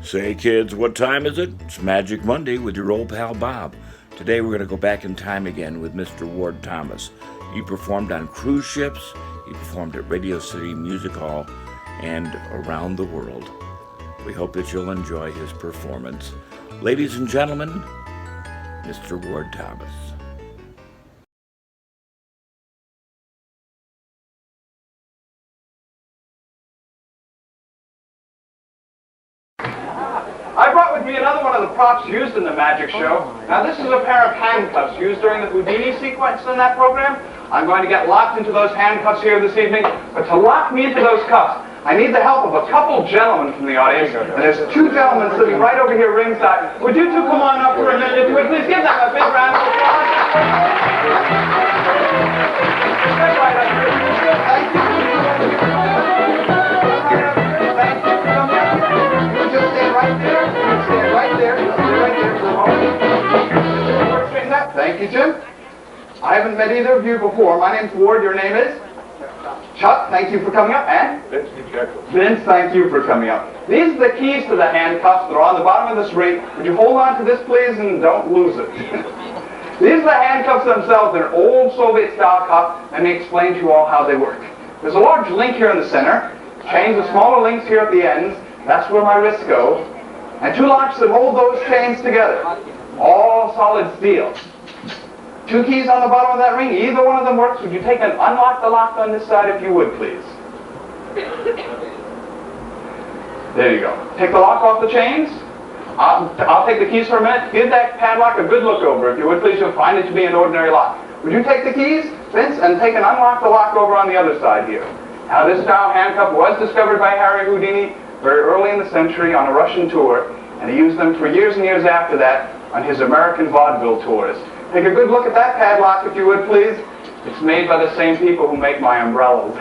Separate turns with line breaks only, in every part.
Say, kids, what time is it? It's Magic Monday with your old pal Bob. Today we're going to go back in time again with Mr. Ward Thomas. He performed on cruise ships, he performed at Radio City Music Hall, and around the world. We hope that you'll enjoy his performance. Ladies and gentlemen, Mr. Ward Thomas.
I brought with me another one of the props used in the magic show. Now this is a pair of handcuffs used during the Houdini sequence in that program. I'm going to get locked into those handcuffs here this evening, but to lock me into those cuffs, I need the help of a couple gentlemen from the audience, and there's two gentlemen sitting right over here ringside. Would you two come on up for a minute? Please give them a big round of applause. Step right up here. Thank you. Right there. Stand right there. Stay right there for a moment. Thank you, Jim. I haven't met either of you before. My name's Ward. Your name is? Chuck. Thank you for coming up. And? Vince, thank you for coming up. These are the keys to the handcuffs that are on the bottom of this ring. Would you hold on to this, please, and don't lose it? These are the handcuffs themselves. They're an old Soviet-style cuff. Let me explain to you all how they work. There's a large link here in the center. Chains with smaller links here at the ends. That's where my wrists go. And two locks that hold those chains together. All solid steel. Two keys on the bottom of that ring. Either one of them works. Would you take and unlock the lock on this side if you would, please? There you go. Take the lock off the chains. I'll take the keys for a minute. Give that padlock a good look over. If you would, please, you'll find it to be an ordinary lock. Would you take the keys, Vince, and take and unlock the lock over on the other side here? Now, this style handcuff was discovered by Harry Houdini very early in the century on a Russian tour, and he used them for years and years after that on his American vaudeville tours. Take a good look at that padlock, if you would, please. It's made by the same people who make my umbrellas.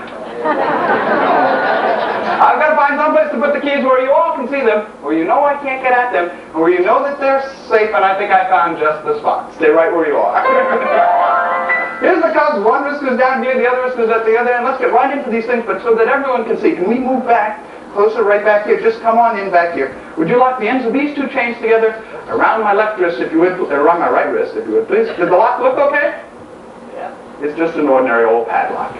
I've got to find someplace to put the keys where you all can see them, where you know I can't get at them, and where you know that they're safe, and I think I found just the spot. Stay right where you are. Here's the cuffs. One wrist goes down here, the other wrist goes at the other end. Let's get right into these things, but so that everyone can see. Can we move back? Closer, right back here. Just come on in back here. Would you lock the ends of these two chains together around my left wrist, if you would, or around my right wrist, if you would, please? Did the lock look okay? Yeah. It's just an ordinary old padlock.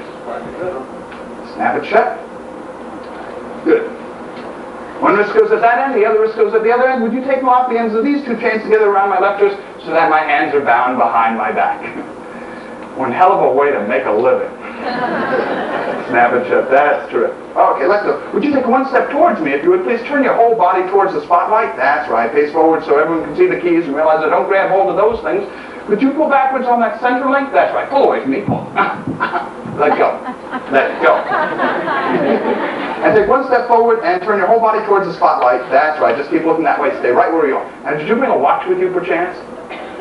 Snap it shut. Good. One wrist goes at that end, the other wrist goes at the other end. Would you take and lock the ends of these two chains together around my left wrist so that my hands are bound behind my back? One hell of a way to make a living. Snap it shut. That's terrific. Okay, let's go. Would you take one step towards me, if you would, please? Turn your whole body towards the spotlight. That's right. Face forward so everyone can see the keys and realize I don't grab hold of those things. Could you pull backwards on that center link? That's right. Pull away from me. Pull. Let go. Let go. And take one step forward and turn your whole body towards the spotlight. That's right. Just keep looking that way. Stay right where you are. Now, did you bring a watch with you, perchance?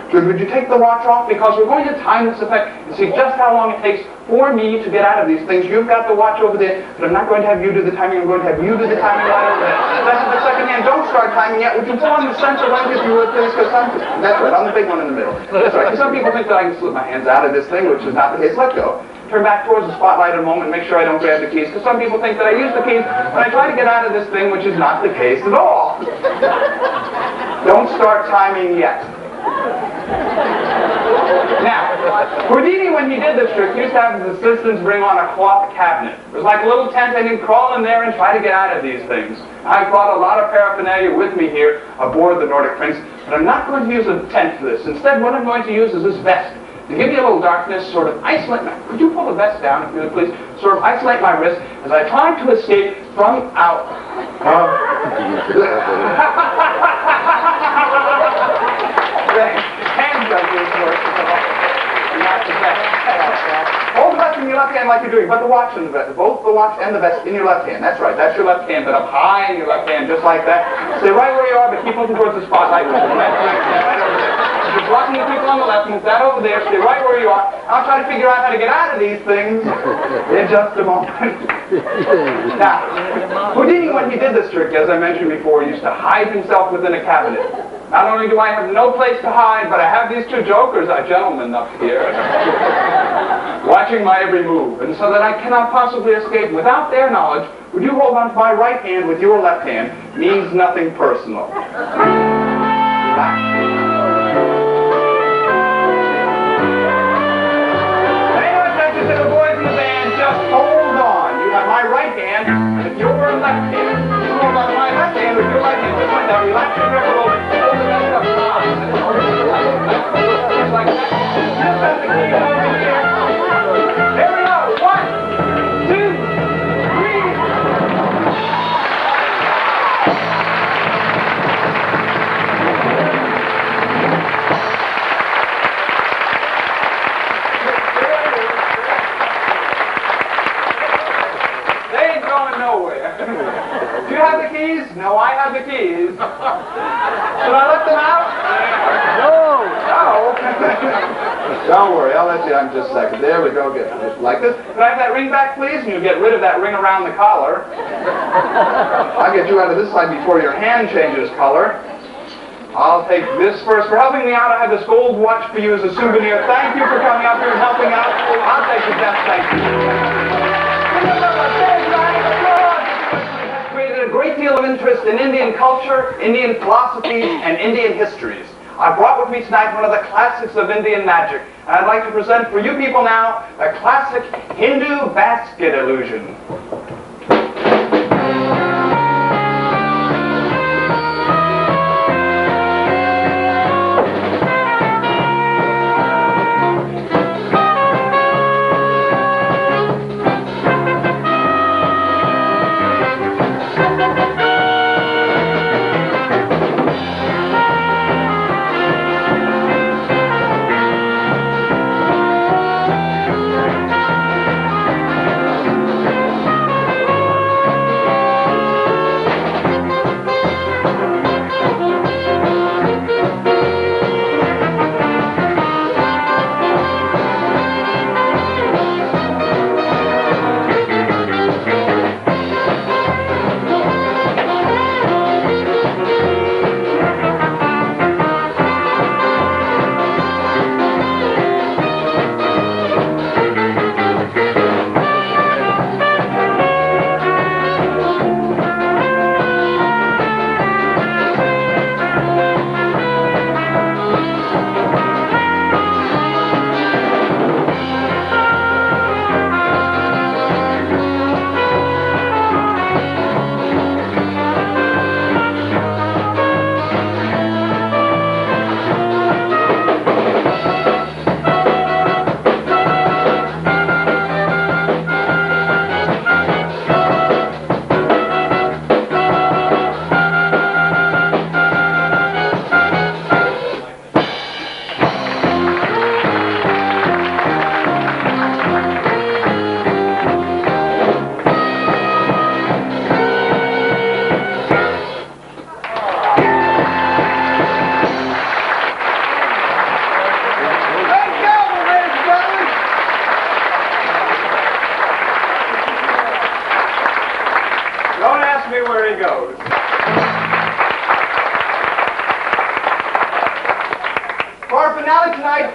Good. Would you take the watch off? Because we're going to time this effect and see just how long it takes for me to get out of these things. You've got the watch over there, but I'm not going to have you do the timing. I'm going to have you do the timing right over there. That's the second hand. Don't start timing yet. Would you pull on the center link, if you would, please? That's right. On the big one in the middle. That's right. Because some people think that I can slip my hands out of this thing, which is not the case. Let go. Turn back towards the spotlight a moment. Make sure I don't grab the keys. Because some people think that I use the keys when I try to get out of this thing, which is not the case at all. Don't start timing yet. Now, Houdini, when he did this trick, used to have his assistants bring on a cloth cabinet. It was like a little tent, and he'd crawl in there and try to get out of these things. I've brought a lot of paraphernalia with me here aboard the Nordic Prince, but I'm not going to use a tent for this. Instead, what I'm going to use is this vest. To give you a little darkness, sort of isolate my... Could you pull the vest down, if you would, please? Sort of isolate my wrist as I try to escape from out... Hands like this work. Not the vest. Hold the vest in your left hand like you're doing, but the watch in the vest. Both the watch and the vest in your left hand. That's right. That's your left hand, but up high in your left hand, just like that. Stay right where you are, but keep looking towards the spotlight. Right over there. Just blocking the people on the left, move that over there. Stay right where you are. I'll try to figure out how to get out of these things in just a moment. Now, Houdini, when he did this trick, as I mentioned before, used to hide himself within a cabinet. Not only do I have no place to hide, but I have these two jokers, gentlemen up here. watching my every move, and so that I cannot possibly escape without their knowledge, would you hold on to my right hand with your left hand? Means nothing personal. Relax. Pay no attention to the boys in the band, just hold on. You have my right hand with your left hand. You hold on to my left hand with your right hand. Just like that. Relax your grip a little bit. Hold the rest up. Just like that. Just as the key over here. Here we go. 1, 2, 3. They ain't going nowhere. Do you have the keys? No, I have the keys. Should I let them out? No. Don't worry, I'll let you out in just a second. There we go, get just like this. Can I have that ring back, please? And you get rid of that ring around the collar. I'll get you out of this side before your hand changes color. I'll take this first. For helping me out, I have this gold watch for you as a souvenir. Thank you for coming up here and helping out. I'll take the best, thank you. Has created a great deal of interest in Indian culture, Indian philosophies, and Indian histories. I brought with me tonight one of the classics of Indian magic, and I'd like to present for you people now a classic Hindu basket illusion.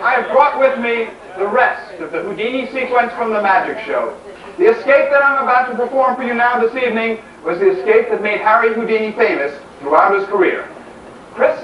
I have brought with me the rest of the Houdini sequence from the magic show. The escape that I'm about to perform for you now this evening was the escape that made Harry Houdini famous throughout his career. Chris?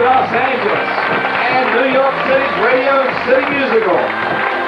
Los Angeles and New York City's Radio City Musical.